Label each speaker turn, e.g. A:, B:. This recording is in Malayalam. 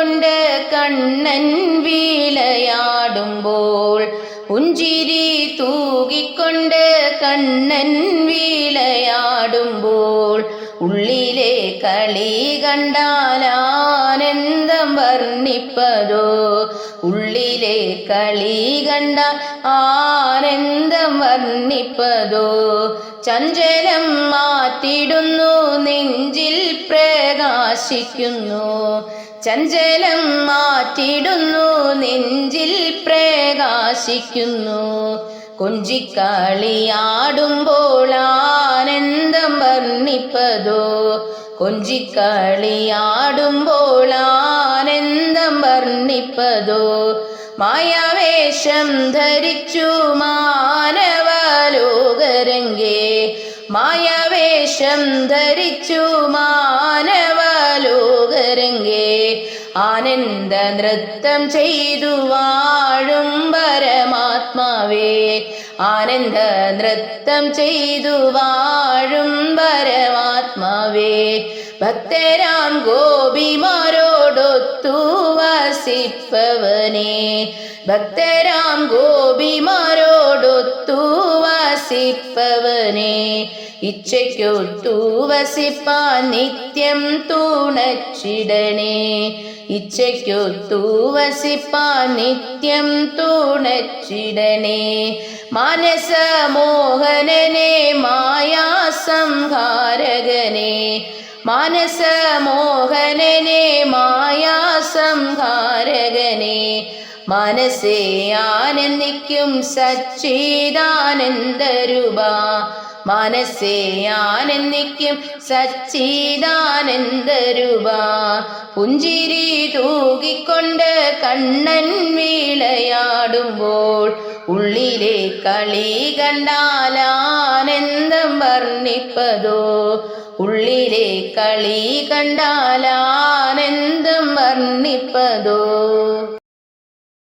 A: തൂകിക്കൊണ്ട് കണ്ണൻ വിളയാടുമ്പോൾ പുഞ്ചിരി തൂകിക്കൊണ്ട് കണ്ണൻ വിളയാടുമ്പോൾ ഉള്ളിലെ കളി കണ്ടാലാനന്ദം വർണ്ണിപ്പതോ ഉള്ളിലെ കളി കണ്ടാൽ ആനന്ദം വർണ്ണിപ്പതോ ചഞ്ചലം മാറ്റിടുന്നു നെഞ്ചിൽ പ്രകാശിക്കുന്നു ചഞ്ചലം മാറ്റിടുന്നു നെഞ്ചിൽ പ്രകാശിക്കുന്നു കൊഞ്ചിക്കളിയാടുമ്പോൾ ആനന്ദം വർണ്ണിപ്പതോ കൊഞ്ചിക്കളിയാടുമ്പോൾ ആനന്ദം വർണ്ണിപ്പതോ മായാവേഷം ധരിച്ചു മാനവലോകരംഗേ മായാവേഷം ധരിച്ചു മാനവലോകരംഗേ ആനന്ദ നൃത്തം ചെയ്തു വാഴും പരമാത്മാവേ ആനന്ദ നൃത്തം ചെയ്തു വാഴും പരമാത്മാവേ ഭക്തരാം ഗോപിമാരോടൊത്തു വസിപ്പവനേ ഭക്തരാം ഗോപിമാരോടൊത്തു വസിപ്പവനേ ഇച്ഛയ്ക്കൊത്തു വസിപ്പാൻ നിത്യം തുണച്ചിടണേ ഇച്ഛയ്ക്കൊത്തു വസിപ്പാൻ നിത്യം തുണച്ചിടണേ മാനസമോഹനനെ മായാസംഹാരകനെ മാനസമോഹനനെ മായാസംഹാരകനെ മനസ്സേ ആനന്ദിക്കും സച്ചിദാനന്ദരൂപ മനസ്സേ ആനന്ദിക്കും സച്ചിദാനന്ദരൂപ പുഞ്ചിരി തൂകിക്കൊണ്ട് കണ്ണൻ വിളയാടുമ്പോൾ ഉള്ളിലെ കളി കണ്ടാലാനന്ദം വർണ്ണിപ്പതോ ഉള്ളിലെ കളി കണ്ടാലാനന്ദം വർണ്ണിപ്പതോ